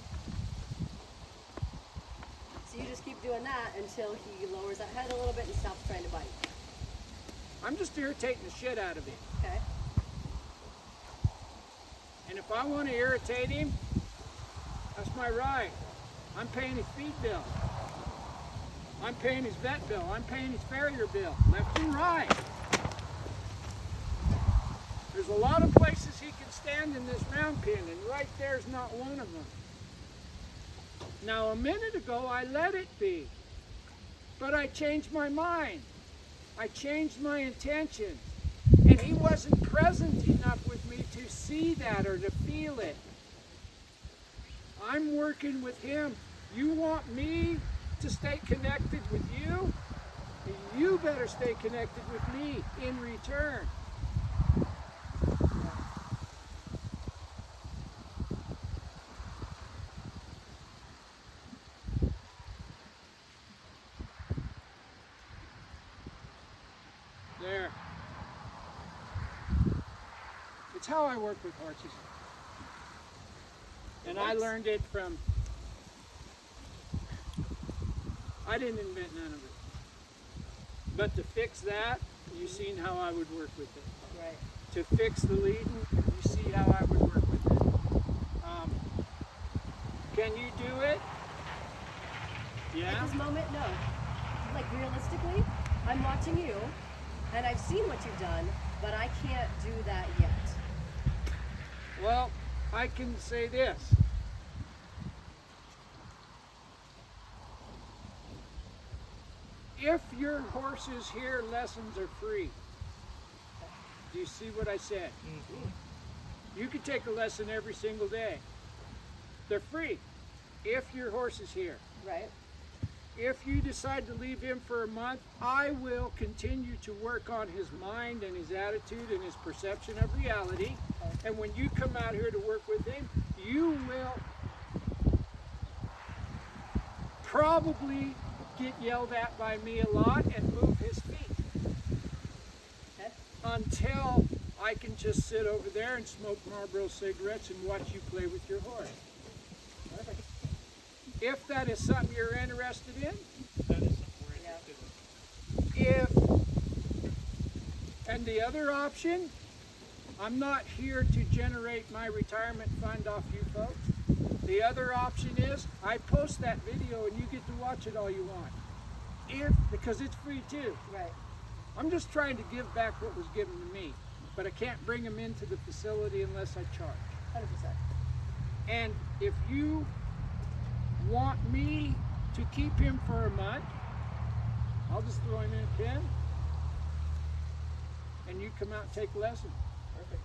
[SPEAKER 3] So you just keep doing that until he lowers that head a little bit and stops trying to bite.
[SPEAKER 2] I'm just irritating the shit out of him.
[SPEAKER 3] Okay.
[SPEAKER 2] And if I want to irritate him, that's my right. I'm paying his feed bill. I'm paying his vet bill. I'm paying his farrier bill. Left and right. There's a lot of places he can stand in this round pen, and right there's not one of them. Now, a minute ago, I let it be. But I changed my mind. I changed my intentions. And he wasn't present enough with me to see that or to feel it. I'm working with him. You want me to stay connected with you? You better stay connected with me in return. There. It's how I work with horses. And I learned it from, I didn't invent none of it. But to fix that, you seen how I would work with it.
[SPEAKER 3] Right.
[SPEAKER 2] To fix the leading, you see how I would work with it. Can you do it?
[SPEAKER 3] At
[SPEAKER 2] Yeah?
[SPEAKER 3] this moment, no. Like realistically, I'm watching you, and I've seen what you've done, but I can't do that yet.
[SPEAKER 2] Well, I can say this. If your horse is here, lessons are free. Do you see what I said? You can take a lesson every single day. They're free if your horse is here.
[SPEAKER 3] Right.
[SPEAKER 2] If you decide to leave him for a month, I will continue to work on his mind and his attitude and his perception of reality. And when you come out here to work with him, you will probably get yelled at by me a lot and move his feet.
[SPEAKER 3] Okay.
[SPEAKER 2] Until I can just sit over there and smoke Marlboro cigarettes and watch you play with your horse.
[SPEAKER 3] Perfect.
[SPEAKER 2] If that is something you're interested in,
[SPEAKER 1] That is something we're interested in.
[SPEAKER 2] and the other option, I'm not here to generate my retirement fund off you folks. The other option is I post that video and you get to watch it all you want. Because it's free too.
[SPEAKER 3] Right.
[SPEAKER 2] I'm just trying to give back what was given to me, but I can't bring them into the facility unless I charge.
[SPEAKER 3] 100%.
[SPEAKER 2] And if you want me to keep him for a month, I'll just throw him in a pen and you come out and take a lesson.
[SPEAKER 3] Perfect.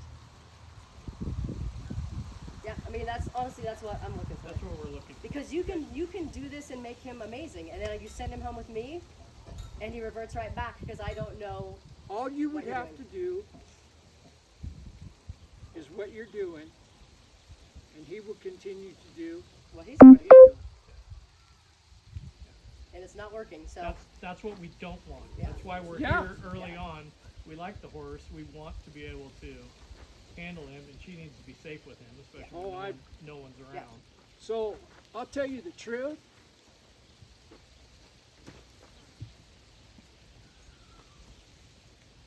[SPEAKER 3] Yeah, I mean that's honestly that's what I'm looking for.
[SPEAKER 1] That's what we're looking for.
[SPEAKER 3] Because you can do this and make him amazing, and then you send him home with me, and he reverts right back because I don't know.
[SPEAKER 2] All you would
[SPEAKER 3] What you're
[SPEAKER 2] have to do is what you're doing, and he will continue to do,
[SPEAKER 3] what he's doing. And it's not working, so.
[SPEAKER 1] That's what we don't want.
[SPEAKER 3] Yeah.
[SPEAKER 1] That's why we're
[SPEAKER 2] Yeah.
[SPEAKER 1] here early
[SPEAKER 3] Yeah.
[SPEAKER 1] on. We like the horse. We want to be able to handle him, and she needs to be safe with him, especially
[SPEAKER 2] Oh,
[SPEAKER 1] when no one's around.
[SPEAKER 3] Yeah.
[SPEAKER 2] So I'll tell you the truth.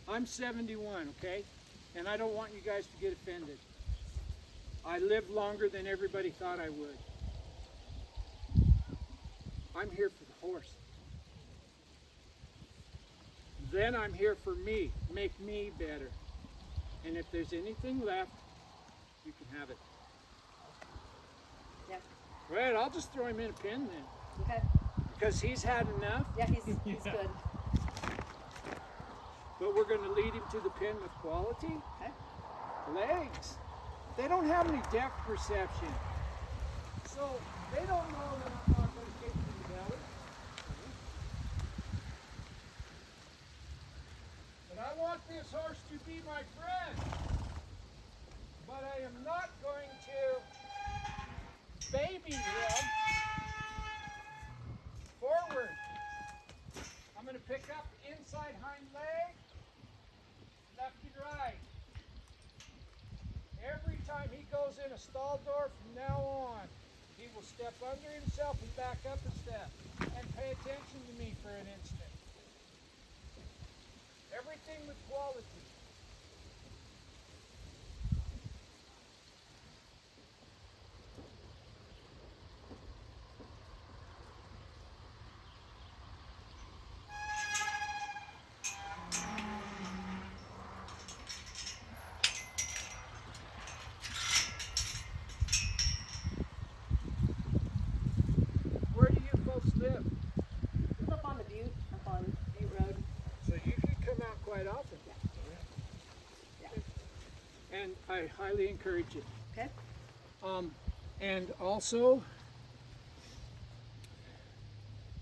[SPEAKER 2] I'm 71, okay? And I don't want you guys to get offended. I lived longer than everybody thought I would. I'm here for the horse. Then I'm here for me, make me better. And if there's anything left, you can have it.
[SPEAKER 3] Yeah.
[SPEAKER 2] Right, I'll just throw him in a pen then.
[SPEAKER 3] Okay.
[SPEAKER 2] Because he's had enough,
[SPEAKER 3] Yeah, he's
[SPEAKER 1] Yeah.
[SPEAKER 3] good.
[SPEAKER 2] but we're going to lead him to the pen with quality.
[SPEAKER 3] Okay.
[SPEAKER 2] Legs. They don't have any depth perception. So they don't know that I'm not going to kick in the belly. But I want this horse to be my friend. But I am not going to baby him forward. I'm going to pick up inside hind leg, left and right. Every time he goes in a stall door from now on, he will step under himself and back up a step and pay attention to me for an instant. Everything with quality. Where do you folks live?
[SPEAKER 3] He's up on the Butte, up on Butte Road.
[SPEAKER 2] So you can come out quite often.
[SPEAKER 3] Yeah.
[SPEAKER 2] And I highly encourage it.
[SPEAKER 3] Okay.
[SPEAKER 2] And also,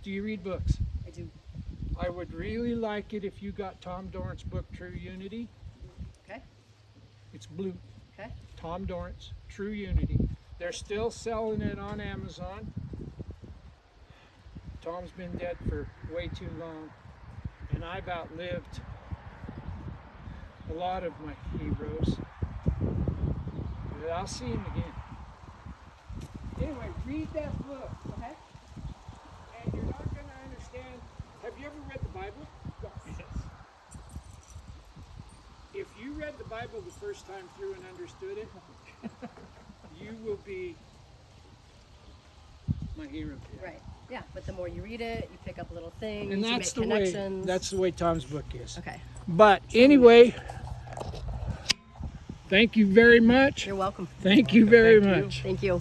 [SPEAKER 2] do you read books?
[SPEAKER 3] I do.
[SPEAKER 2] I would really like it if you got Tom Dorrance book, True Unity.
[SPEAKER 3] Okay.
[SPEAKER 2] It's blue.
[SPEAKER 3] Okay.
[SPEAKER 2] Tom Dorrance, True Unity. They're still selling it on Amazon. Tom's been dead for way too long, and I've outlived a lot of my heroes. But I'll see him again. Anyway, read that book,
[SPEAKER 3] Okay.
[SPEAKER 2] and you're not going to understand. Have you ever read the Bible?
[SPEAKER 1] Yes.
[SPEAKER 2] If you read the Bible the first time through and understood it, you will be my hero.
[SPEAKER 3] Right. Yeah, but the more you read it, you pick up little things,
[SPEAKER 2] And
[SPEAKER 3] you
[SPEAKER 2] that's
[SPEAKER 3] make
[SPEAKER 2] the way.
[SPEAKER 3] connections.
[SPEAKER 2] That's the way Tom's book is.
[SPEAKER 3] Okay.
[SPEAKER 2] But anyway, thank you very much.
[SPEAKER 3] You're welcome.
[SPEAKER 2] Thank you very
[SPEAKER 1] Thank you.
[SPEAKER 2] much.
[SPEAKER 3] Thank you.